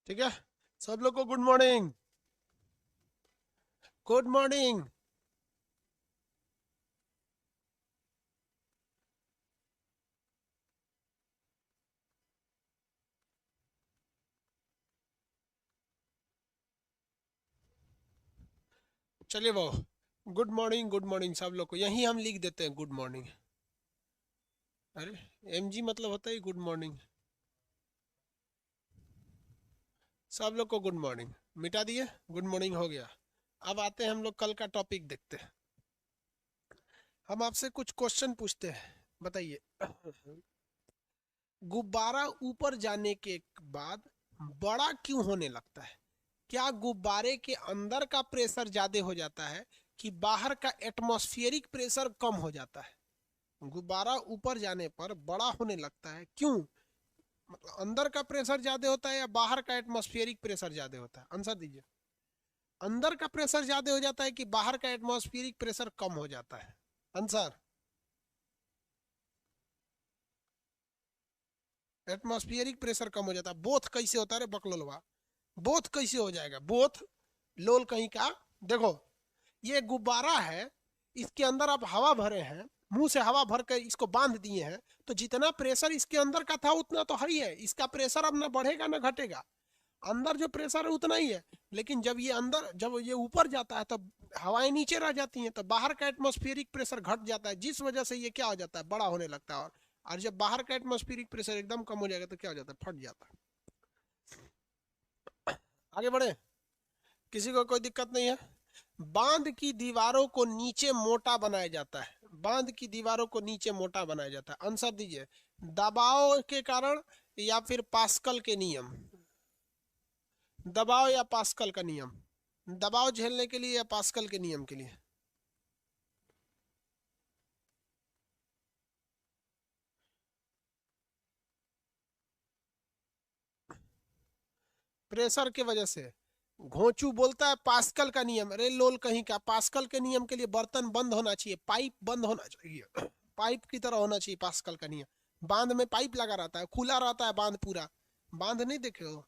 ठीक है। सब लोग को गुड मॉर्निंग। Good morning. चलिए वो गुड मॉर्निंग सब लोग को यहीं हम लिख देते हैं गुड मॉर्निंग। अरे एम जी मतलब होता है गुड मॉर्निंग। सब लोग को गुड मॉर्निंग मिटा दिए। गुड मॉर्निंग हो गया। अब आते हैं हम लोग कल का टॉपिक देखते हैं। हम आपसे कुछ क्वेश्चन पूछते हैं, बताइए। गुब्बारा ऊपर जाने के बाद बड़ा क्यों होने लगता है? क्या गुब्बारे के अंदर का प्रेशर ज्यादा हो जाता है कि बाहर का एटमॉस्फेरिक प्रेशर कम हो जाता है? गुब्बारा ऊपर जाने पर बड़ा होने लगता है, क्यों? मतलब अंदर का प्रेशर ज्यादा होता है या बाहर का एटमॉस्फेरिक प्रेशर ज्यादा होता है? आंसर दीजिए। अंदर का प्रेशर ज्यादा हो जाता है कि बाहर का एटमॉस्फेरिक प्रेशर कम हो जाता है? आंसर। एटमॉस्फेरिक प्रेशर कम हो जाता है। बोथ कैसे होता है रे बकलोलवा? बोथ कैसे हो जाएगा? बोथ लोल कहीं का। देखो, ये गुब्बारा है, इसके अंदर आप हवा भरे हैं, मुंह से हवा भर कर इसको बांध दिए हैं, तो जितना प्रेशर इसके अंदर का था उतना तो है ही है। इसका प्रेशर अब ना बढ़ेगा ना घटेगा। अंदर जो प्रेशर है उतना ही है। लेकिन जब ये ऊपर जाता है तब हवाएं नीचे रह जाती हैं, तो बाहर का एटमॉस्फेरिक प्रेशर घट जाता है, जिस वजह से ये क्या हो जाता है, बड़ा होने लगता है। और जब बाहर का एटमॉस्फेरिक प्रेशर एकदम कम हो जाएगा तो क्या हो जाता है, फट जाता है। आगे बढ़े। किसी को कोई दिक्कत नहीं है? बांध की दीवारों को नीचे मोटा बनाया जाता है। बांध की दीवारों को नीचे मोटा बनाया जाता है। आंसर दीजिए। दबाव के कारण या फिर पास्कल के नियम? दबाव या पास्कल का नियम? दबाव झेलने के लिए या पास्कल के नियम के लिए? प्रेशर के वजह से। घोंचू बोलता है पास्कल का नियम। अरे लोल कहीं का, पास्कल के नियम के लिए बर्तन बंद होना चाहिए, पाइप बंद होना चाहिए। पाइप की तरह होना चाहिए पास्कल का नियम। बांध में पाइप लगा रहता है, खुला रहता है बांध पूरा। बांध नहीं देखे हो?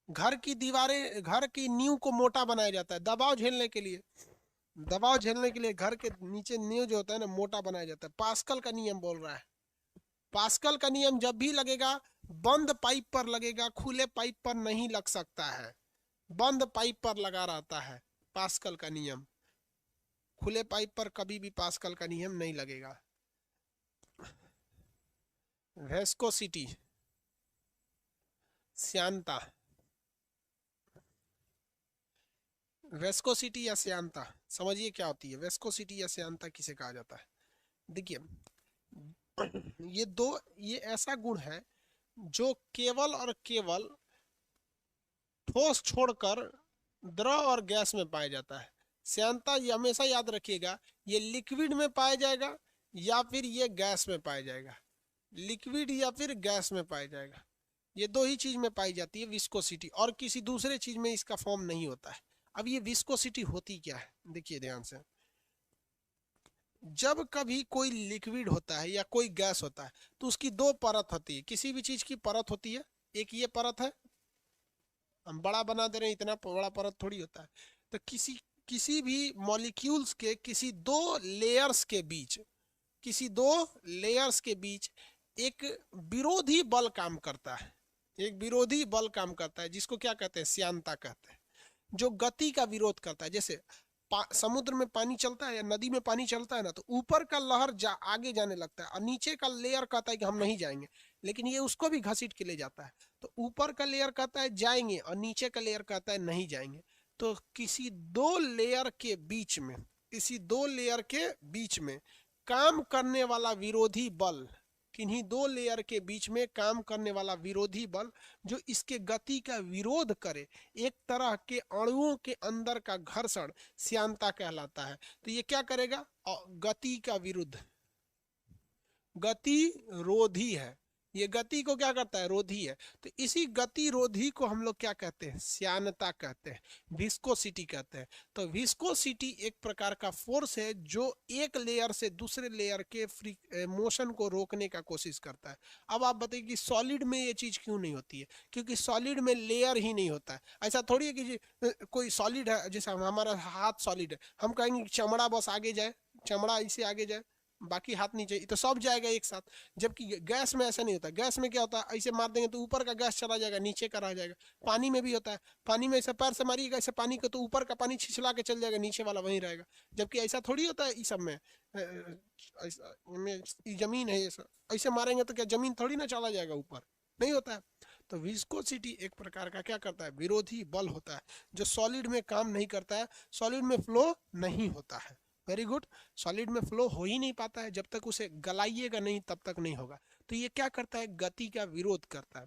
घर की दीवारें, घर की नींव को मोटा बनाया जाता है दबाव झेलने के लिए। दबाव झेलने के लिए घर के नीचे नींव जो होता है ना, मोटा बनाया जाता है। पास्कल का नियम बोल रहा है। पास्कल का नियम जब भी लगेगा, बंद पाइप पर लगेगा, खुले पाइप पर नहीं लग सकता है। बंद पाइप पर लगा रहता है पास्कल का नियम। खुले पाइप पर कभी भी पास्कल का नियम नहीं लगेगा। वेस्कोसिटी, श्यानता। वेस्कोसिटी या श्यानता, समझिए क्या होती है वेस्कोसिटी या श्यानता, किसे कहा जाता है? देखिए, ये दो, ये ऐसा गुण है जो केवल और केवल ठोस छोड़कर द्रव और गैस में पाया जाता है। श्यानता, ये हमेशा याद रखिएगा, ये लिक्विड में पाया जाएगा या फिर ये गैस में पाया जाएगा। लिक्विड या फिर गैस में पाया जाएगा। ये दो ही चीज में पाई जाती है विस्कोसिटी, और किसी दूसरे चीज में इसका फॉर्म नहीं होता है। अब ये विस्कोसिटी होती क्या है, देखिए ध्यान से। जब कभी कोई लिक्विड होता है या कोई गैस होता है, तो उसकी दो परत होती है। किसी भी चीज की परत होती है। एक ये परत है, हम बड़ा बना दे रहे हैं, इतना बड़ा परत थोड़ी होता है। तो किसी किसी भी मॉलिक्यूल्स के किसी दो लेयर्स के बीच, किसी दो लेयर्स के बीच एक विरोधी बल काम करता है। एक विरोधी बल काम करता है, जिसको क्या कहते हैं, श्यानता कहते हैं। जो गति का विरोध करता है। जैसे समुद्र में पानी चलता है या नदी में पानी चलता है ना, तो ऊपर का लहर आगे जाने लगता है और नीचे का लेयर कहता है कि हम नहीं जाएंगे, लेकिन ये उसको भी घसीट के ले जाता है। तो ऊपर का लेयर कहता है जाएंगे और नीचे का लेयर कहता है नहीं जाएंगे। तो किसी दो लेयर के बीच में काम करने वाला विरोधी बल, किन्हीं दो लेयर के बीच में काम करने वाला विरोधी बल जो इसके गति का विरोध करे, एक तरह के अणुओं के अंदर का घर्षण श्यानता कहलाता है। तो ये क्या करेगा, गति का विरुद्ध, गति रोधी है। ये गति को क्या करता है, रोधी है। तो इसी गति रोधी को हम लोग क्या कहते हैं, श्यानता कहते हैं, विस्कोसिटी कहते हैं। तो विस्कोसिटी एक प्रकार का फोर्स है जो एक लेयर से दूसरे लेयर के मोशन को रोकने का कोशिश करता है। अब आप बताइए कि सॉलिड में ये चीज क्यों नहीं होती है, क्योंकि सॉलिड में लेयर ही नहीं होता है। ऐसा थोड़ी है कि कोई सॉलिड है, जैसे हमारा हाथ सॉलिड है, हम कहेंगे चमड़ा बस आगे जाए, चमड़ा इसे आगे जाए, बाकी हाथ नहीं चाहिए, तो सब जाएगा एक साथ। जबकि गैस में ऐसा नहीं होता। गैस में क्या होता है, ऐसे मार देंगे तो ऊपर का गैस चला जाएगा, नीचे का रह जाएगा। पानी में भी होता है, पानी में ऐसे पैर से मारिएगा ऐसे पानी को, तो ऊपर का पानी छिछला के चल जाएगा, नीचे वाला वहीं रहेगा। जबकि ऐसा थोड़ी होता है इस सब में। जमीन है, ऐसे मारेंगे तो क्या जमीन थोड़ी ना चला जाएगा ऊपर, नहीं होता है। तो विस्कोसिटी एक प्रकार का क्या करता है, विरोधी बल होता है, जो सॉलिड में काम नहीं करता है, सॉलिड में फ्लो नहीं होता है। Very good. सॉलिड में फ्लो हो ही नहीं पाता है, जब तक उसे गलाइएगा नहीं तब तक नहीं होगा। तो ये क्या करता है, गति का विरोध करता है।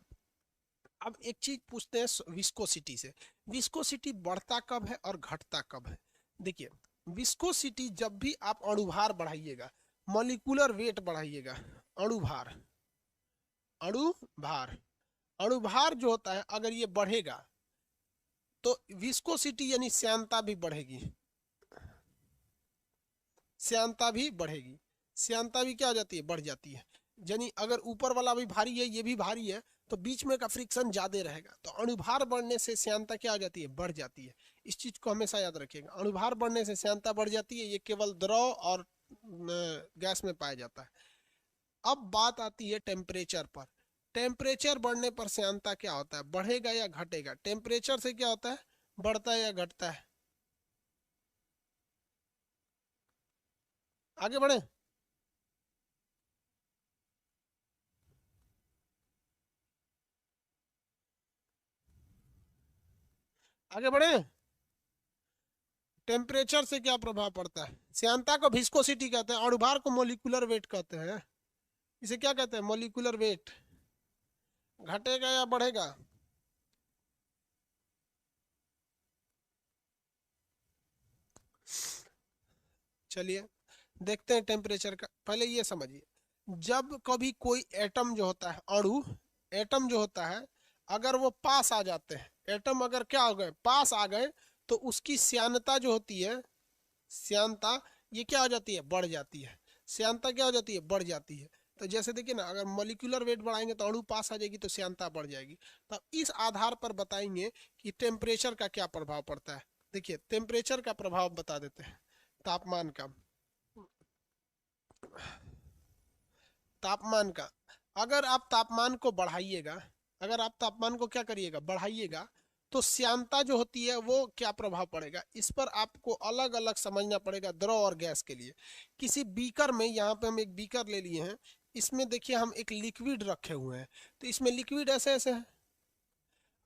अब एक चीज पूछते हैं विस्कोसिटी से, विस्कोसिटी बढ़ता कब है और घटता कब है। देखिए, विस्कोसिटी जब भी आप अणुभार बढ़ाइएगा, मॉलिक्यूलर वेट बढ़ाइएगा, अणुभार, अणुभार, अणुभार जो होता है अगर ये बढ़ेगा तो विस्कोसिटी यानी श्यानता भी बढ़ेगी, श्यानता भी बढ़ेगी। श्यानता भी क्या हो जाती है, बढ़ जाती है। यानी अगर ऊपर वाला भी भारी है, ये भी भारी है, तो बीच में का फ्रिक्शन ज्यादा रहेगा। तो अणुभार बढ़ने से श्यानता क्या हो जाती है, बढ़ जाती है। इस चीज को हमेशा याद रखिएगा, अणुभार बढ़ने से श्यानता बढ़ जाती है। ये केवल द्रव और गैस में पाया जाता है। अब बात आती है टेम्परेचर पर। टेम्परेचर बढ़ने पर श्यानता क्या होता है, बढ़ेगा या घटेगा। टेम्परेचर से क्या होता है, बढ़ता है या घटता है। आगे बढ़े, आगे बढ़े। टेम्परेचर से क्या प्रभाव पड़ता है, श्यानता को विस्कोसिटी कहते हैं, अणुभार को मोलिकुलर वेट कहते हैं। इसे क्या कहते हैं, मोलिकुलर वेट। घटेगा या बढ़ेगा, चलिए देखते हैं टेम्परेचर का। पहले ये समझिए, जब कभी कोई एटम जो होता है, अणु, एटम जो होता है, अगर वो पास आ जाते हैं, एटम अगर क्या हो गए, पास आ गए, तो उसकी श्यानता जो होती है, श्यानता ये क्या हो जाती है, बढ़ जाती है। श्यानता क्या हो जाती है, बढ़ जाती है। तो जैसे देखिए ना, अगर मॉलिक्यूलर वेट बढ़ाएंगे तो अणु पास आ जाएगी, तो श्यानता बढ़ जाएगी। तो इस आधार पर बताएंगे कि टेम्परेचर का क्या प्रभाव पड़ता है। देखिए, टेम्परेचर का प्रभाव बता देते हैं, तापमान का, तापमान का। अगर आप तापमान को बढ़ाइएगा, अगर आप तापमान को क्या करिएगा, बढ़ाइएगा, तो श्यानता जो होती है वो क्या प्रभाव पड़ेगा, इस पर आपको अलग अलग समझना पड़ेगा द्रव और गैस के लिए। किसी बीकर में, यहाँ पे हम एक बीकर ले लिए हैं, इसमें देखिए हम एक लिक्विड रखे हुए हैं, तो इसमें लिक्विड ऐसे ऐसे है,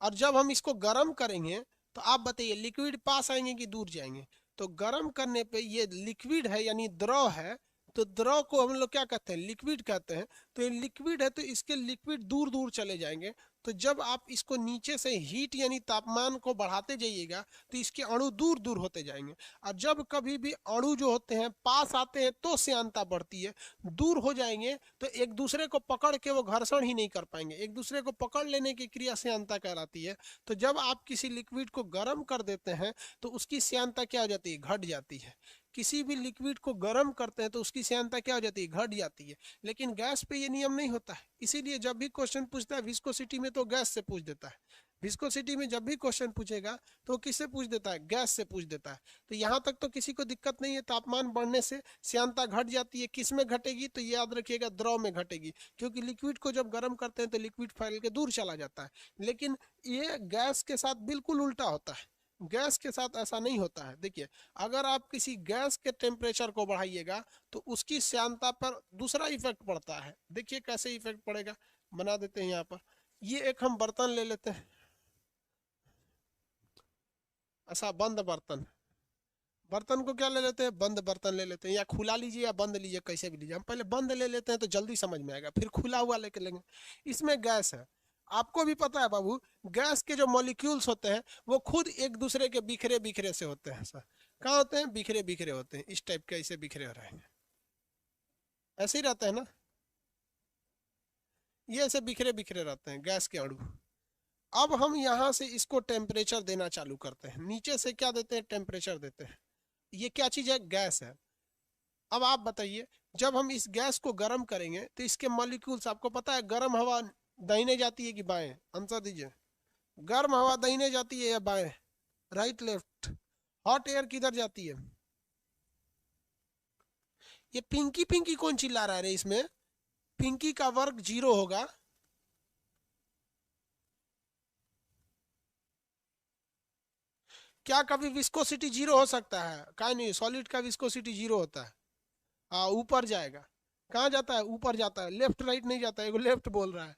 और जब हम इसको गर्म करेंगे तो आप बताइए लिक्विड पास आएंगे कि दूर जाएंगे। तो गर्म करने पे ये लिक्विड है यानी द्रव है, तो द्रव को हम लोग क्या कहते हैं, लिक्विड कहते हैं। तो ये लिक्विड है तो इसके लिक्विड दूर दूर चले जाएंगे। तो जब आप इसको नीचे से हीट यानी तापमान को बढ़ाते जाइएगा तो इसके अणु दूर दूर होते जाएंगे। और जब कभी भी अणु जो होते हैं पास आते हैं तो श्यानता बढ़ती है, दूर हो जाएंगे तो एक दूसरे को पकड़ के वो घर्षण ही नहीं कर पाएंगे, एक दूसरे को पकड़ लेने की क्रिया श्यानता कहलाती है। तो जब आप किसी लिक्विड को गर्म कर देते हैं तो उसकी श्यानता क्या हो जाती है, घट जाती है। किसी भी लिक्विड को गर्म करते हैं तो उसकी श्यानता क्या हो जाती है, घट जाती है। लेकिन गैस पे ये नियम नहीं होता है, इसीलिए जब भी क्वेश्चन पूछता है विस्कोसिटी में तो गैस से पूछ देता है। विस्कोसिटी में जब भी क्वेश्चन पूछेगा तो किससे पूछ देता है, गैस से पूछ देता है। तो यहाँ तक तो किसी को दिक्कत नहीं है, तापमान बढ़ने से श्यानता घट जाती है। किस में घटेगी, तो याद रखिएगा द्रव में घटेगी, क्योंकि लिक्विड को जब गर्म करते हैं तो लिक्विड फैल के दूर चला जाता है। लेकिन ये गैस के साथ बिल्कुल उल्टा होता है, गैस के साथ ऐसा नहीं होता है। देखिए, अगर आप किसी गैस के टेम्परेचर को बढ़ाइएगा तो उसकी श्यानता पर दूसरा इफेक्ट पड़ता है। देखिए कैसे इफेक्ट पड़ेगा, बना देते हैं यहाँ पर। ये एक हम बर्तन ले लेते हैं, ऐसा बंद बर्तन, बर्तन को क्या ले लेते हैं, बंद बर्तन ले लेते हैं, या खुला लीजिए या बंद लीजिए, कैसे भी लीजिए। हम पहले बंद ले लेते हैं तो जल्दी समझ में आएगा, फिर खुला हुआ लेके लेंगे। इसमें गैस है, आपको भी पता है बाबू, गैस के जो मॉलिक्यूल्स होते हैं वो खुद एक दूसरे के बिखरे बिखरे से होते हैं। सर कहाँ होते हैं, बिखरे बिखरे होते हैं, इस टाइप के ऐसे बिखरे हो रहे हैं, ऐसे ही रहते हैं ना। ये ऐसे बिखरे बिखरे रहते हैं गैस के अणु। अब हम यहाँ से इसको टेम्परेचर देना चालू करते हैं, नीचे से क्या देते हैं, टेम्परेचर देते हैं। ये क्या चीज है, गैस है। अब आप बताइए, जब हम इस गैस को गर्म करेंगे तो इसके मॉलिक्यूल्स, आपको पता है गर्म हवा दाहिने जाती है कि बाएं, आंसर दीजिए। गर्म हवा दाहिने जाती है या बाएं, राइट लेफ्ट। हॉट एयर किधर जाती है। ये पिंकी पिंकी कौन चिल्ला रहा है रे इसमें, पिंकी का वर्ग 0 होगा। क्या कभी विस्कोसिटी 0 हो सकता है, कहीं नहीं, सॉलिड का विस्कोसिटी 0 होता है। हाँ ऊपर जाएगा, कहाँ जाता है, ऊपर जाता है, लेफ्ट राइट नहीं जाता है। एगो लेफ्ट बोल रहा है,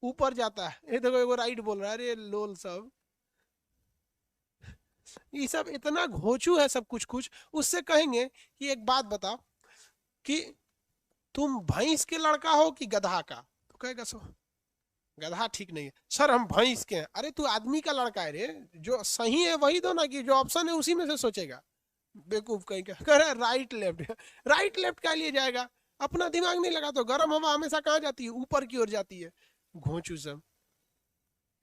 ऊपर जाता है, ये देखो एगो राइट बोल रहा है। अरे लोल सब, ये सब इतना घोचू है सब कुछ कुछ। उससे कहेंगे कि एक बात बताओ कि तुम भैंस के लड़का हो कि गधा का, तो कहेगा सो गधा ठीक नहीं है सर, हम भैंस के हैं। अरे तू आदमी का लड़का है रे, जो सही है वही दो ना, कि जो ऑप्शन है उसी में से सोचेगा। बेवकूफ कहीं का, कह रहा राइट लेफ्ट, राइट लेफ्ट का लिए जाएगा, अपना दिमाग नहीं लगा। तो गर्म हवा हमेशा कहाँ जाती है, ऊपर की ओर जाती है। घोंचू सब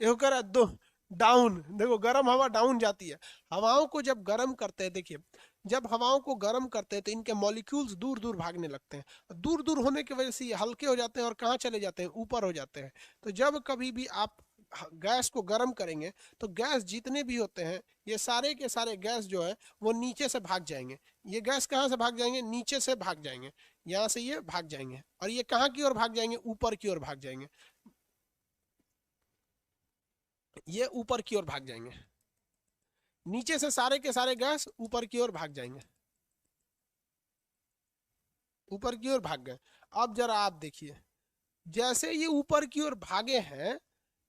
ये कह रहा दो डाउन, देखो गर्म हवा डाउन जाती है। हवाओं को जब गर्म करते हैं, देखिए जब हवाओं को गर्म करते हैं तो इनके मॉलिक्यूल्स दूर दूर भागने लगते हैं। दूर दूर होने की वजह से ये हल्के हो जाते हैं और कहाँ चले जाते हैं, ऊपर हो जाते हैं। तो जब कभी भी आप गैस को गर्म करेंगे तो गैस जितने भी होते हैं, ये सारे के सारे गैस जो है वो नीचे से भाग जाएंगे। ये गैस कहाँ से भाग जाएंगे, नीचे से भाग जाएंगे। यहाँ से ये भाग जाएंगे और ये कहाँ की ओर भाग जाएंगे, ऊपर की ओर भाग जाएंगे। ये ऊपर की ओर भाग जाएंगे, नीचे से सारे के सारे गैस ऊपर की ओर भाग जाएंगे, ऊपर की ओर भाग गए। अब जरा आप देखिए, जैसे ये ऊपर की ओर भागे हैं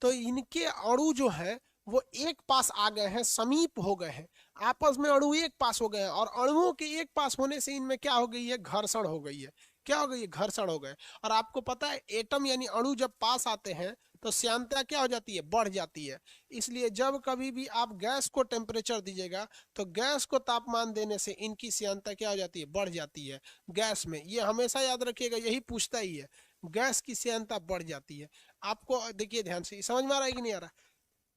तो इनके अणु जो है वो एक पास आ गए हैं, समीप हो गए हैं, आपस में अणु एक पास हो गए हैं। और अणुओं के एक पास होने से इनमें क्या हो गई है, घर्षण हो गई है। क्या हो गई है, घर्षण हो गए। और आपको पता है एटम यानी अणु जब पास आते हैं तो श्यानता क्या हो जाती है, बढ़ जाती है। इसलिए जब कभी भी आप गैस को टेम्परेचर दीजिएगा तो गैस को तापमान देने से इनकी श्यानता क्या हो जाती है, बढ़ जाती है। गैस में ये हमेशा याद रखिएगा, यही पूछता ही है, गैस की श्यानता बढ़ जाती है। आपको देखिए ध्यान से, समझ में आ रहा है कि नहीं आ रहा।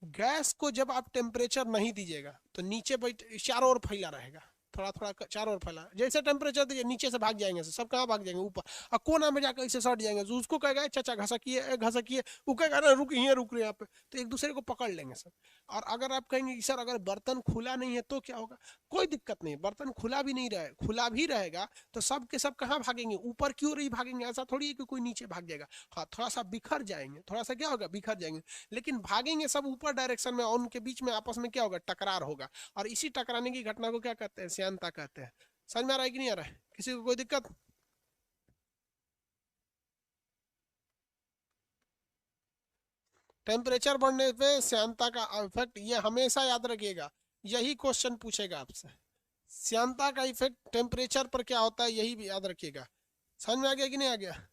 गैस को जब आप टेम्परेचर नहीं दीजिएगा तो नीचे बैठ चारों ओर फैला रहेगा, थोड़ा थोड़ा चारों ओर फैला। जैसे टेम्परेचर दीजिए नीचे से भाग जाएंगे, सब कहाँ भाग जाएंगे, ऊपर। और कोना में जाकर ऐसे सट जाएंगे, तो उसको कहेगा चाचा घसकिए घसकिए, वो कहेगा ना रुक यहाँ, रुक रहे यहाँ पे। तो एक दूसरे को पकड़ लेंगे सब। और अगर आप कहेंगे कि सर अगर बर्तन खुला नहीं है तो क्या होगा, कोई दिक्कत नहीं, बर्तन खुला भी नहीं रहे, खुला भी रहेगा तो सब के सब कहाँ भागेंगे, ऊपर की ओर ही भागेंगे। ऐसा थोड़ी है कि कोई नीचे भाग जाएगा। हाँ थोड़ा सा बिखर जाएंगे, थोड़ा सा क्या होगा, बिखर जाएंगे, लेकिन भागेंगे सब ऊपर डायरेक्शन में। और उनके बीच में आपस में क्या होगा, टकरार होगा। और इसी टकराने की घटना को क्या कहते हैं, श्यानता कहते हैं। समझ में आ रहा है कि नहीं आ रहा है, किसी को कोई दिक्कत। टेम्परेचर बढ़ने पे श्यानता का इफेक्ट, ये हमेशा याद रखिएगा, यही क्वेश्चन पूछेगा आपसे। श्यानता का इफेक्ट टेम्परेचर पर क्या होता है, यही भी याद रखिएगा। समझ में आ गया कि नहीं आ गया।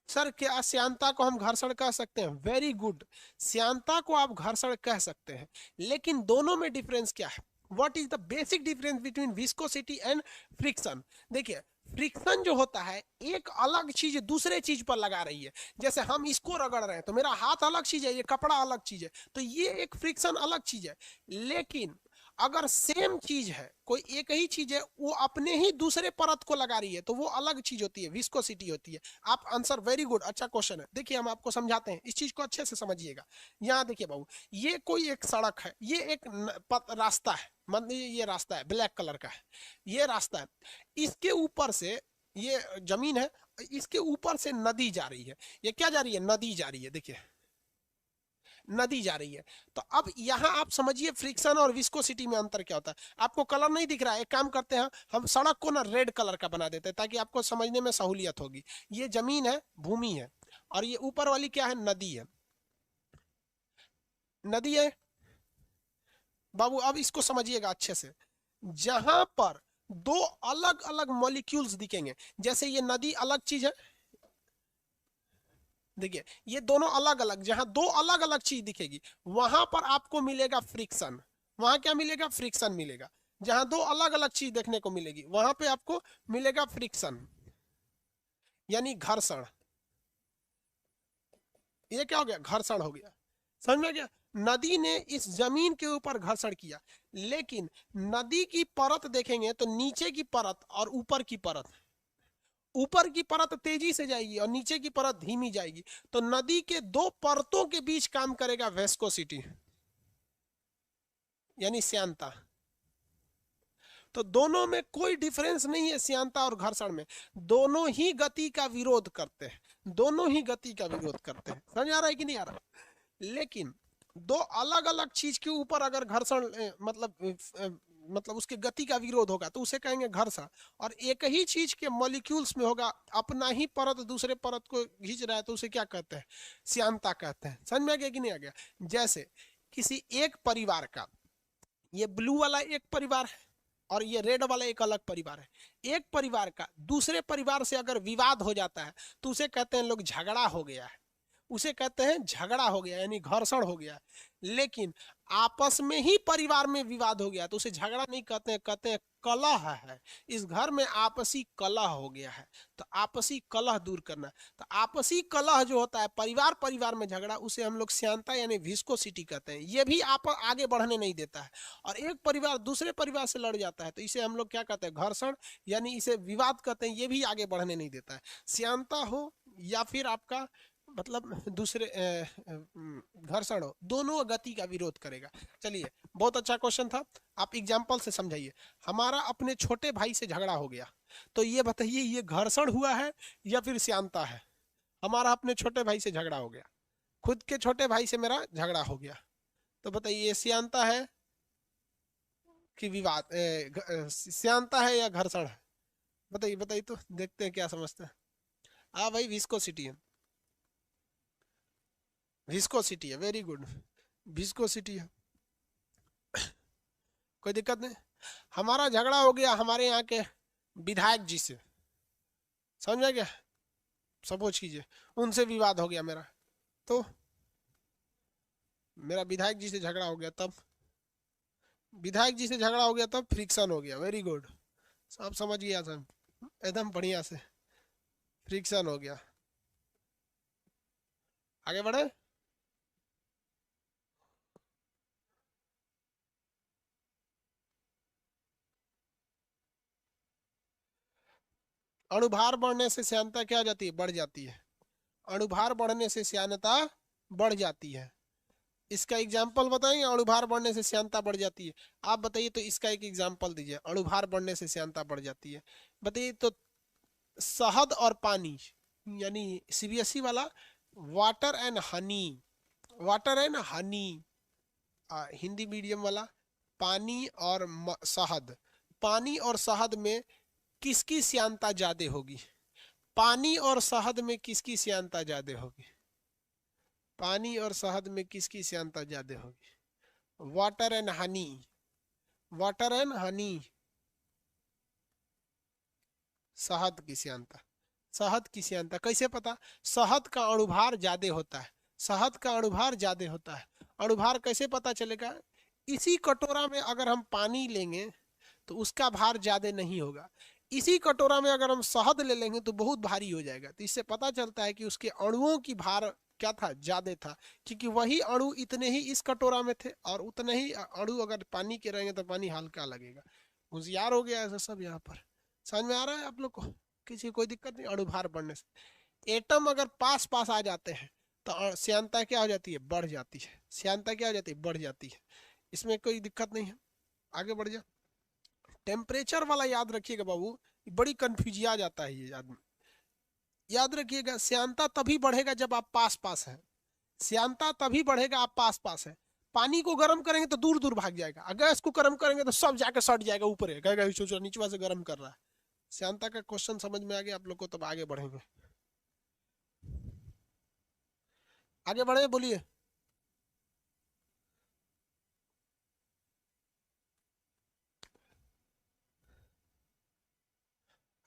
सर क्या श्यानता को हम घर्षण कह सकते हैं, वेरी गुड, श्यानता को आप घर्षण कह सकते हैं। लेकिन दोनों में डिफरेंस क्या है, what is the basic difference between viscosity and friction. देखिए फ्रिक्शन जो होता है, एक अलग चीज दूसरे चीज पर लगा रही है। जैसे हम इसको रगड़ रहे हैं तो मेरा हाथ अलग चीज है, ये कपड़ा अलग चीज है, तो ये एक फ्रिक्शन अलग चीज है। लेकिन अगर सेम चीज है, कोई एक ही चीज है, वो अपने ही दूसरे परत को लगा रही है, तो वो अलग चीज होती है, विस्कोसिटी होती है। आप आंसर वेरी गुड, अच्छा क्वेश्चन है। देखिए हम आपको समझाते हैं, इस चीज को अच्छे से समझिएगा। यहाँ देखिए बाबू, ये कोई एक सड़क है, ये एक रास्ता है, मतलब ये रास्ता है, ब्लैक कलर का है, ये रास्ता है। इसके ऊपर से ये जमीन है, इसके ऊपर से नदी जा रही है। ये क्या जा रही है, नदी जा रही है, देखिए नदी जा रही है। तो अब यहां आप समझिए फ्रिक्शन और विस्कोसिटी में अंतर क्या होता है। आपको कलर नहीं दिख रहा है, एक काम करते हैं, हम सड़क को ना रेड कलर का बना देते हैं ताकि आपको समझने में सहूलियत होगी। ये जमीन है, भूमि है, और ये ऊपर वाली क्या है, नदी है, नदी है बाबू। अब इसको समझिएगा अच्छे से, जहां पर दो अलग अलग मॉलिक्यूल्स दिखेंगे, जैसे ये नदी अलग चीज है, देखिए ये दोनों अलग अलग, जहां दो अलग अलग चीज दिखेगी वहां पर आपको मिलेगा फ्रिक्शन। वहां क्या मिलेगा, फ्रिक्शन मिलेगा। जहां दो अलग अलग चीज देखने को मिलेगी वहां पे आपको मिलेगा फ्रिक्शन, यानी घर्षण। ये क्या हो गया, घर्षण हो गया। समझ में गया, नदी ने इस जमीन के ऊपर घर्षण किया, लेकिन नदी की परत देखेंगे तो नीचे की परत और ऊपर की परत, ऊपर की परत तेजी से जाएगी और नीचे की परत धीमी जाएगी, तो नदी के दो परतों के बीच काम करेगा वेस्कोसिटी, यानी श्यानता। तो दोनों में कोई डिफरेंस नहीं है श्यानता और घर्षण में, दोनों ही गति का विरोध करते हैं, दोनों ही गति का विरोध करते हैं। समझ आ रहा है कि नहीं आ रहा? लेकिन दो अलग अलग चीज के ऊपर अगर घर्षण मतलब उसके गति का विरोध होगा तो उसे कहेंगे घर्षण, और एक ही चीज के मॉलिक्यूल्स में होगा, अपना ही परत दूसरे परत को खींच रहा है, तो उसे क्या कहते हैं, श्यानता कहते हैं। समझ में आ गया कि नहीं आ गया? जैसे किसी एक परिवार का, ये ब्लू वाला एक परिवार है और ये रेड वाला एक अलग परिवार है, एक परिवार का दूसरे परिवार से अगर विवाद हो जाता है तो उसे कहते हैं लोग झगड़ा हो गया है, उसे कहते हैं झगड़ा हो गया, यानी घर्षण हो गया। लेकिन आपस में ही परिवार में विवाद हो गया तो उसे झगड़ा नहीं कहते हैं, कहते हैं कलह है, इस घर में आपसी कलह हो गया है, तो आपसी कलह दूर करना। तो आपसी कलह जो होता है, परिवार परिवार में झगड़ा, उसे हम लोग श्यानता यानी विस्कोसिटी कहते हैं। ये भी आप आगे बढ़ने नहीं देता है। और एक परिवार दूसरे परिवार से लड़ जाता है तो इसे हम लोग क्या कहते हैं, घर्षण, यानी इसे विवाद कहते हैं, ये भी आगे बढ़ने नहीं देता है। श्यानता हो या फिर आपका मतलब दूसरे घर्षण हो, दोनों गति का विरोध करेगा। चलिए, बहुत अच्छा क्वेश्चन था, आप एग्जाम्पल से समझाइए। हमारा अपने छोटे भाई से झगड़ा हो गया, तो ये बताइए ये घर्षण हुआ है या फिर श्यानता है? हमारा अपने छोटे भाई से झगड़ा हो गया, खुद के छोटे भाई से मेरा झगड़ा हो गया, तो बताइए ये श्यानता है कि विवाद, श्यानता है या घर्षण है? बताइए बताइए, तो देखते हैं क्या समझते हैं। हाँ भाई, विस्कोसिटी है, विस्कोसिटी है, वेरी गुड, विस्कोसिटी है, कोई दिक्कत नहीं। हमारा झगड़ा हो गया हमारे यहाँ के विधायक जी से, समझ में गया, सपोज कीजिए उनसे विवाद हो गया मेरा, तो मेरा विधायक जी से झगड़ा हो गया, तब विधायक जी से झगड़ा हो गया तब फ्रिक्शन हो गया, वेरी गुड, सब समझ गया सब एकदम बढ़िया से, फ्रिक्शन हो गया। आगे बढ़े। अणुभार बढ़ने से श्यानता क्या हो जाती है, बढ़ जाती है। अणुभार बढ़ने से श्यानता बढ़ जाती है। इसका एग्जाम्पल बताएंगे, अणुभार बढ़ने से श्यानता बढ़ जाती है। आप बताइए तो इसका एक एग्जाम्पल दीजिए, अणुभार बढ़ने से श्यानता बढ़ जाती है, बताइए तो। शहद और पानी, यानी सीबीएसई वाला, water and honey, water and honey, Hindi medium वाला, पानी और शहद, पानी और शहद में किसकी श्यानता ज्यादा होगी? पानी और शहद में किसकी श्यानता ज्यादा होगी? पानी और शहद में किसकी श्यानता ज्यादा होगी? Water and honey, water and honey, शहद की श्यानता, शहद की श्यानता कैसे पता? शहद का अणुभार ज्यादा होता है, शहद का अणुभार ज्यादा होता है। अणुभार कैसे पता चलेगा? इसी कटोरा में अगर हम पानी लेंगे तो उसका भार ज्यादा नहीं होगा, इसी कटोरा में अगर हम शहद ले लेंगे तो बहुत भारी हो जाएगा। तो इससे पता चलता है कि उसके अणुओं की भार क्या था, ज्यादा था, क्योंकि वही अणु इतने ही इस कटोरा में थे और उतने ही अणु अगर पानी के रहेंगे तो पानी हल्का लगेगा। होशियार हो गया ऐसा सब यहाँ पर, समझ में आ रहा है आप लोग को? किसी कोई दिक्कत नहीं? अणुभार बढ़ने से एटम अगर पास पास आ जाते हैं तो श्यानता क्या हो जाती है, बढ़ जाती है। श्यानता क्या हो जाती है, बढ़ जाती है, इसमें कोई दिक्कत नहीं है। आगे बढ़ जा। टेम्परेचर वाला याद रखिएगा बाबू, बड़ी कंफ्यूजिया जाता है ये आदमी। याद रखिएगा, श्यानता तभी बढ़ेगा जब आप पास पास हैं, श्यानता तभी बढ़ेगा आप पास पास है। पानी को गर्म करेंगे तो दूर दूर भाग जाएगा, और गैस को गर्म करेंगे तो सब जाके सट जाएगा ऊपर है, कहेगा सोचो नीचे से गर्म कर रहा है। श्यानता का क्वेश्चन समझ में आ गया आप लोग को? तब आगे बढ़ेंगे, आगे बढ़े, बोलिए।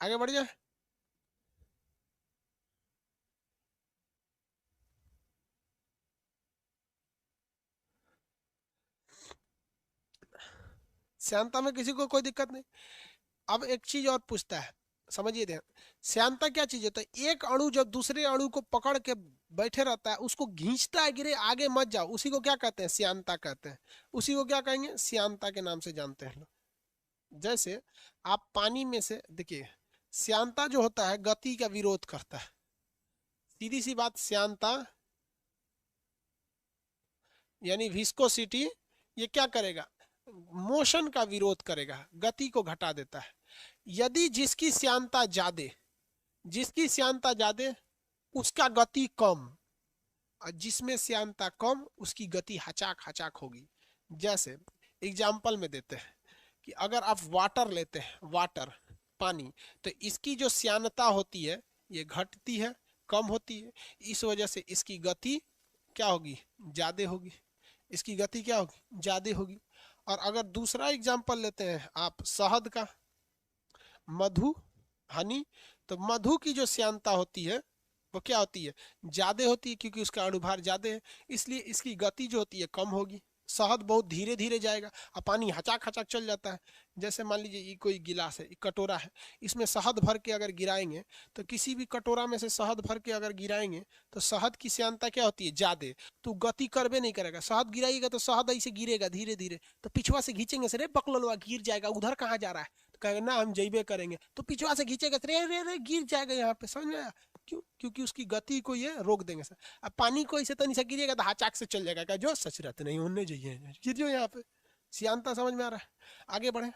आगे बढ़ जाए। श्यानता में किसी को कोई दिक्कत नहीं। अब एक चीज और पूछता है, समझिए ध्यान, श्यानता क्या चीज होता है, एक अणु जब दूसरे अणु को पकड़ के बैठे रहता है, उसको खींचता है, गिरे आगे मत जाओ, उसी को क्या कहते हैं, श्यानता कहते हैं। उसी को क्या कहेंगे, श्यानता के नाम से जानते हैं लोग। जैसे आप पानी में से देखिए, श्यानता जो होता है गति का विरोध करता है, सीधी सी बात, श्यानता यानी विस्कोसिटी, ये क्या करेगा, मोशन का विरोध करेगा, गति को घटा देता है। यदि जिसकी श्यानता ज्यादा, जिसकी श्यानता ज्यादा उसका गति कम, और जिसमें श्यानता कम उसकी गति हचाक हचाक होगी। जैसे एग्जाम्पल में देते हैं कि अगर आप वाटर लेते हैं, वाटर पानी, तो इसकी जो श्यानता होती है ये घटती है, कम होती है, इस वजह से इसकी गति क्या होगी, ज्यादा होगी, इसकी गति क्या होगी, ज्यादा होगी। और अगर दूसरा एग्जाम्पल लेते हैं आप शहद का, मधु, हनी, तो मधु की जो श्यानता होती है वो क्या होती है, ज्यादा होती है, क्योंकि उसका अणुभार ज्यादा है, इसलिए इसकी गति जो होती है कम होगी। शहद बहुत धीरे धीरे जाएगा और पानी हचाक हचाक चल जाता है। जैसे मान लीजिए ये कोई गिलास है, कटोरा है, इसमें शहद भर के अगर गिराएंगे, तो किसी भी कटोरा में से शहद भर के अगर गिराएंगे तो शहद की श्यानता क्या होती है, ज्यादा, तो गति करबे नहीं करेगा। शहद गिराइएगा तो शहद ऐसे गिरेगा धीरे धीरे, तो पिछवा से खींचेंगे से रे बकलोलवा गिर जाएगा, उधर कहाँ जा रहा है, तो कहेगा ना हम जइबे करेंगे, तो पिछवा से खींचेगा रे रे रे गिर जाएगा यहाँ पे, समझ में आया? क्यों? क्योंकि उसकी गति को ये रोक देंगे सर। अब पानी को ऐसे तनी से गिरेगा तो हाचाक से चल जाएगा, क्या जो सच रहते नहीं होने चाहिए, गिर जो यहाँ पे। सियानता समझ में आ रहा है? आगे बढ़े,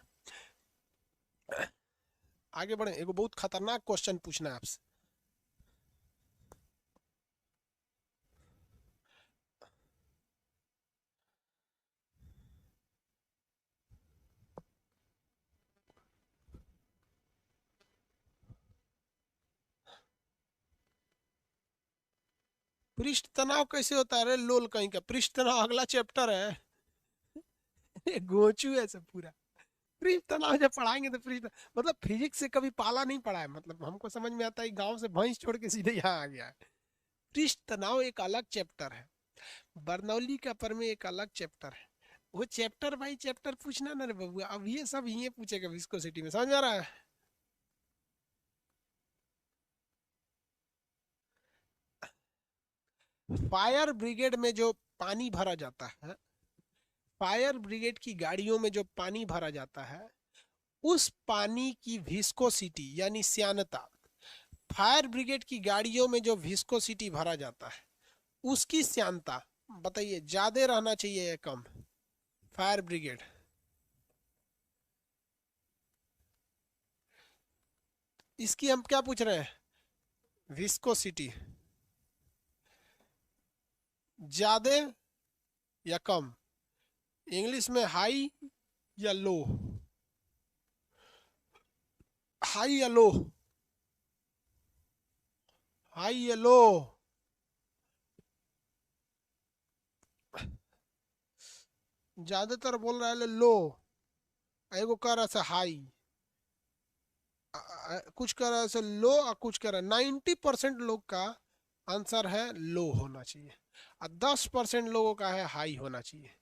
आगे बढ़े, एगो बहुत खतरनाक क्वेश्चन पूछना है आपसे। पृष्ठ तनाव कैसे होता है रे लोल कहीं का, पृष्ठ तनाव अगला चैप्टर है। गोचू है सब पूरा। पृष्ठ तनाव जब पढ़ाएंगे तो पृष्ठ, मतलब फिजिक्स से कभी पाला नहीं पढ़ा है, मतलब हमको समझ में आता है गांव से भैंस छोड़ के सीधे यहाँ आ गया है। पृष्ठ तनाव एक अलग चैप्टर है, बर्नौली का पर में एक अलग चैप्टर है। वो चैप्टर बाई चैप्टर पूछना ना रे बबुआ, अब ये सब ये पूछेगा विस्कोसिटी में, समझ आ रहा है? फायर ब्रिगेड में जो पानी भरा जाता है, फायर ब्रिगेड की गाड़ियों में जो पानी भरा जाता है, उस पानी की विस्कोसिटी यानी श्यानता, फायर ब्रिगेड की गाड़ियों में जो विस्कोसिटी भरा जाता है उसकी श्यानता बताइए, ज्यादा रहना चाहिए या कम? फायर ब्रिगेड, इसकी हम क्या पूछ रहे हैं, विस्कोसिटी ज्यादा या कम? इंग्लिश में हाई या लो, हाई या लो, हाई या लो? ज्यादातर बोल रहा है लो, एगो कह रहा है हाई, कुछ कह रहा है लो और कुछ कह रहा है। 90% लोग का आंसर है लो होना चाहिए और 10% लोगों का है हाई होना चाहिए।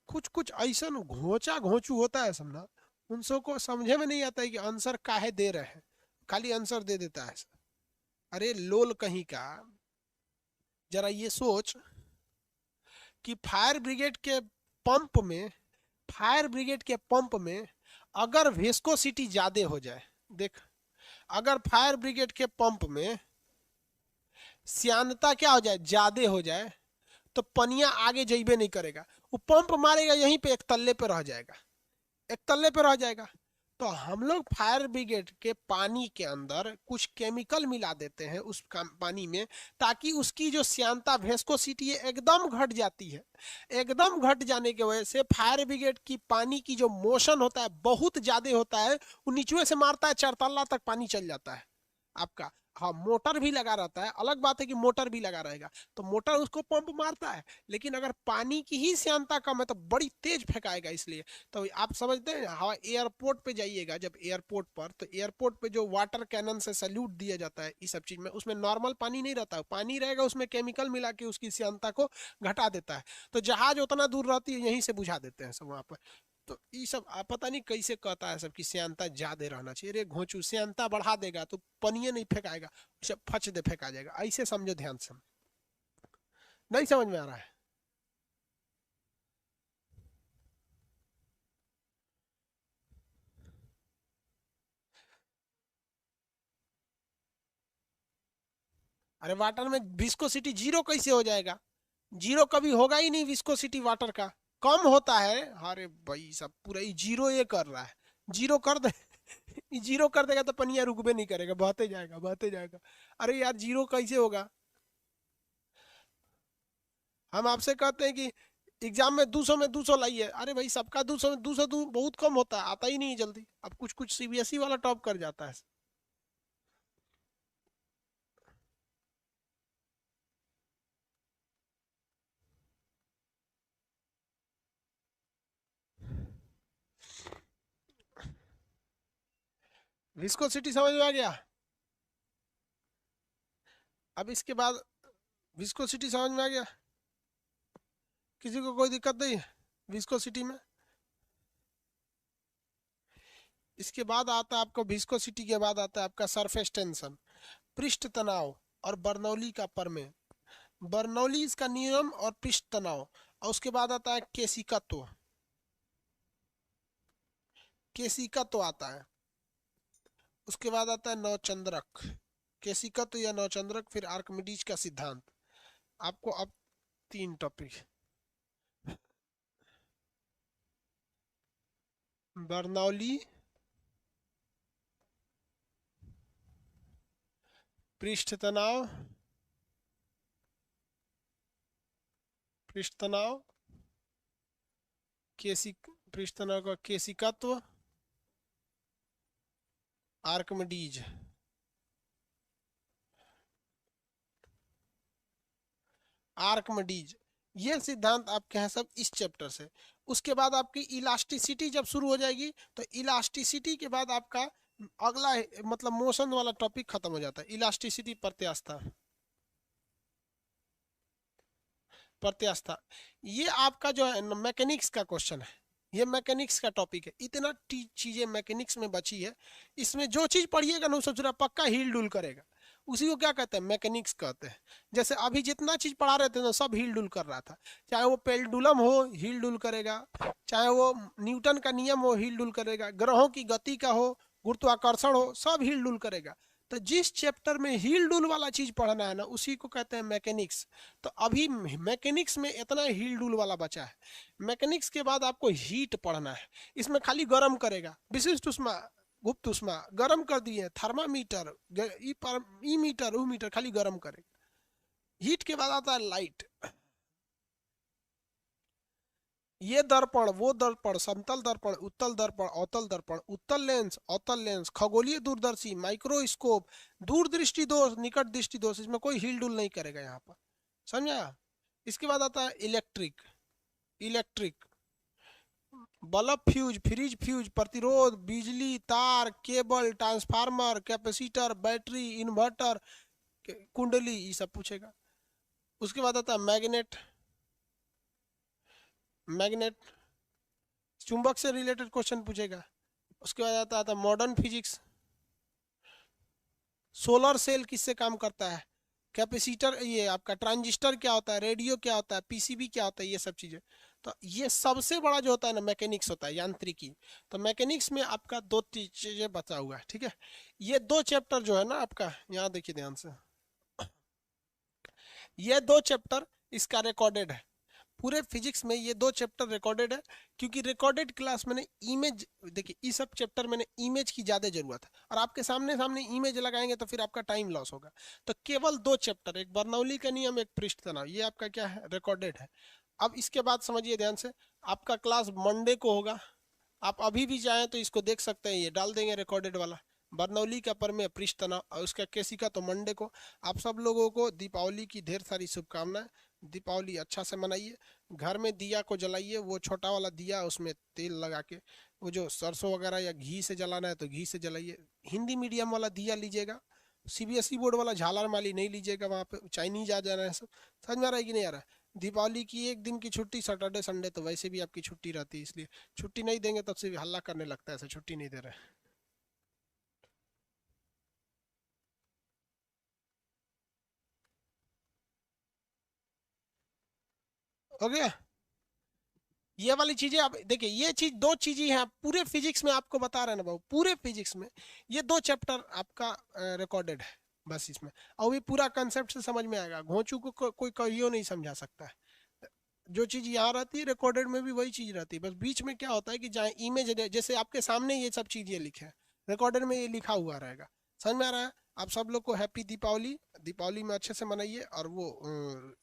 कुछ कुछ ऐसा घोचा घोचू होता है समझना, उन सब को समझे में नहीं आता है कि आंसर काहे दे रहे हैं, खाली आंसर दे देता है। अरे लोल कहीं का, जरा ये सोच कि फायर ब्रिगेड के पंप में, फायर ब्रिगेड के पंप में अगर विस्कोसिटी ज्यादा हो जाए, देख अगर फायर ब्रिगेड के पंप में श्यानता क्या हो जाए, ज्यादा हो जाए, तो पनिया आगे जइबे नहीं करेगा, वो पंप मारेगा यहीं पे एक तल्ले पे रह जाएगा, एक तल्ले पे रह जाएगा। तो हम लोग फायर ब्रिगेड के पानी के अंदर कुछ केमिकल मिला देते हैं उस पानी में, ताकि उसकी जो श्यानता वेस्कोसिटी है एकदम घट जाती है। एकदम घट जाने की वजह से फायर ब्रिगेड की पानी की जो मोशन होता है बहुत ज्यादा होता है, वो नीचे से मारता है, चरतल्ला तक पानी चल जाता है आपका। हाँ मोटर भी लगा रहता है, अलग बात है कि मोटर भी लगा रहेगा तो मोटर उसको पंप मारता है, लेकिन अगर पानी की ही श्यानता कम है तो बड़ी तेज फेंकाएगा। इसलिए तो आप समझते हैं, हवा एयरपोर्ट पे जाइएगा जब एयरपोर्ट पर, तो एयरपोर्ट पे जो वाटर कैनन से सैल्यूट दिया जाता है इस सब चीज में, उसमें नॉर्मल पानी नहीं रहता है, पानी रहेगा उसमें केमिकल मिला के उसकी श्यानता को घटा देता है। तो जहाज उतना दूर रहती है यहीं से बुझा देते हैं सब वहां पर। तो ये सब पता नहीं कैसे कहता है सब कि श्यांता ज्यादा रहना चाहिए। रे घोंचू, श्यांता बढ़ा देगा तो पनिया नहीं फेंकाएगा, सब फच दे फेंका जाएगा। ऐसे समझो ध्यान से, नहीं समझ में आ रहा है? अरे वाटर में विस्कोसिटी जीरो कैसे हो जाएगा? जीरो कभी होगा ही नहीं विस्कोसिटी वाटर का, कम होता है। अरे भाई सब पूरा ही जीरो ये कर रहा है, जीरो कर दे। जीरो कर देगा तो पनिया रुकबे नहीं करेगा, बहते जाएगा बहते जाएगा। अरे यार जीरो कैसे होगा? हम आपसे कहते हैं कि एग्जाम में 200 में 200 लाइए, अरे भाई सबका 200 में 200 बहुत कम होता है, आता ही नहीं है जल्दी। अब कुछ कुछ सीबीएसई वाला टॉप कर जाता है। विस्कोसिटी समझ में आ गया? अब इसके बाद विस्कोसिटी समझ में आ गया? किसी को कोई दिक्कत नहीं है विस्कोसिटी में? इसके बाद आता है आपको, विस्कोसिटी के बाद आता है आपका सरफेस टेंशन, पृष्ठ तनाव और बर्नौली का प्रमेय। बर्नौली इसका नियम और पृष्ठ तनाव। और उसके बाद आता है केशिकत्व, केशिकत्व आता है। उसके बाद आता है नवचंद्रक, केशिकत्व या नवचंद्रक, फिर आर्किमिडीज का सिद्धांत। आपको अब 3 टॉपिक, बर्नौली, पृष्ठ तनाव, पृष्ठ तनाव, केशिक, पृष्ठ तनाव का केशिकत्व, आर्किमिडीज। आर्किमिडीज, ये सिद्धांत आपके हैं सब इस चैप्टर से। उसके बाद आपकी इलास्टिसिटी जब शुरू हो जाएगी, तो इलास्टिसिटी के बाद आपका अगला मतलब मोशन वाला टॉपिक खत्म हो जाता है। इलास्टिसिटी, प्रत्यास्था, प्रत्यास्था, ये आपका जो है मैकेनिक्स का क्वेश्चन है। ये मैकेनिक्स का टॉपिक है, इतना चीजें मैकेनिक्स में बची है। इसमें जो चीज पढ़िएगा ना, सोच रहा पक्का हिल डुल करेगा। उसी को क्या कहते हैं? मैकेनिक्स कहते हैं। जैसे अभी जितना चीज पढ़ा रहे थे ना, सब हिल डुल कर रहा था। चाहे वो पेंडुलम हो, हिल डुल करेगा। चाहे वो न्यूटन का नियम हो, हिल डुल करेगा। ग्रहों की गति का हो, गुरुत्वाकर्षण हो, सब हिल डुल करेगा। तो जिस चैप्टर में हिल डुल वाला चीज पढ़ना है ना, उसी को कहते हैं मैकेनिक्स। तो अभी मैकेनिक्स में इतना हिल डुल वाला बचा है। मैकेनिक्स के बाद आपको हीट पढ़ना है। इसमें खाली गर्म करेगा, विशिष्ट उष्मा, गुप्त उष्मा, गर्म कर दिए, थर्मामीटर, ई मीटर, ऊ मीटर, खाली गर्म करेगा। हीट के बाद आता है लाइट। ये दर्पण, वो दर्पण, समतल दर्पण, उत्तल दर्पण, अवतल दर्पण, उत्तल लेंस, अवतल लेंस, खगोलीय दूरदर्शी, माइक्रोस्कोप, दूरदृष्टि दोष, निकट दृष्टि दोष। इसमें कोई हिल डुल नहीं करेगा यहाँ पर, समझा? इसके बाद आता है electric. Electric, bulb, fuse, fridge fuse, प्रतिरोध, बिजली तार, cable, transformer, capacitor, battery, inverter, कुंडली, ये सब पूछेगा। उसके बाद आता है मैग्नेट। मैग्नेट, चुंबक से रिलेटेड क्वेश्चन पूछेगा। उसके बाद आता था मॉडर्न फिजिक्स, सोलर सेल किससे काम करता है, कैपेसिटर, ये आपका ट्रांजिस्टर क्या होता है, रेडियो क्या होता है, पीसीबी क्या होता है, ये सब चीजें। तो ये सबसे बड़ा जो होता है ना मैकेनिक्स होता है, यांत्रिकी। तो मैकेनिक्स में आपका 2 चीजें बचा हुआ है, ठीक है। ये 2 चैप्टर जो है ना आपका, यहाँ देखिए ध्यान से, ये 2 चैप्टर इसका रिकॉर्डेड है। पूरे फिजिक्स में ये 2 चैप्टर रिकॉर्डेड है, क्योंकि रिकॉर्डेड क्लास मैंने इमेज, देखिए इस सब चैप्टर मैंने इमेज की ज्यादा जरूरत है, और आपके सामने सामने इमेज लगाएंगे तो फिर आपका टाइम लॉस होगा। तो केवल 2 चैप्टर, एक बर्नौली का नियम, एक पृष्ठ तनाव, ये आपका क्या है, रिकॉर्डेड है। अब इसके बाद समझिए ध्यान से, आपका क्लास मंडे को होगा। आप अभी भी चाहें तो इसको देख सकते हैं, ये डाल देंगे रिकॉर्डेड वाला, बर्नौली का प्रमेय, पृष्ठ तनाव और उसका केसिका, तो मंडे को। आप सब लोगों को दीपावली की ढेर सारी शुभकामनाएं। दीपावली अच्छा से मनाइए, घर में दिया को जलाइए, वो छोटा वाला दिया, उसमें तेल लगा के, वो जो सरसों वगैरह या घी से जलाना है तो घी से जलाइए। हिंदी मीडियम वाला दिया लीजिएगा, सीबीएसई बोर्ड वाला झालर माली नहीं लीजिएगा, वहाँ पे चाइनीज आ जाना है सब। समझ में आ रहा है कि नहीं आ रहा है? दीपावली की एक दिन की छुट्टी, सैटरडे संडे तो वैसे भी आपकी छुट्टी रहती है, इसलिए छुट्टी नहीं देंगे तब से हल्ला करने लगता है, ऐसा छुट्टी नहीं दे रहे। हो गया। ये वाली चीजें आप देखिए, ये चीज दो चीजें हैं, आप पूरे फिजिक्स में आपको बता रहे हैं ना बाबू, पूरे फिजिक्स में ये दो चैप्टर आपका रिकॉर्डेड है बस इसमें। और ये पूरा कंसेप्ट से समझ में आएगा, घोंचू को कोई कहियो नहीं समझा सकता है। जो चीज यहाँ रहती है रिकॉर्डेड में भी वही चीज रहती है, बस बीच में क्या होता है कि जहाँ इमेज, जैसे आपके सामने ये सब चीजें लिखे हैं, रिकॉर्डेड में ये लिखा हुआ रहेगा। समझ में आ रहा है? आप सब लोग को हैप्पी दीपावली। दीपावली में अच्छे से मनाइए, और वो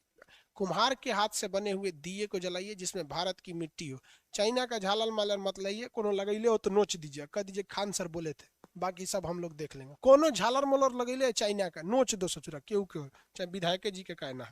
कुम्हार के हाथ से बने हुए दिए को जलाइए जिसमें भारत की मिट्टी हो। चाइना का झालर मालर मत लाइए, कोनो लगैले हो तो नोच दीजिए, कह दीजिए खान सर बोले थे, बाकी सब हम लोग देख लेंगे। कोनो झालर मलर लगैले चाइना का नोच दो ससुरा, क्यों क्यों, चाहे विधायक जी के कहना है।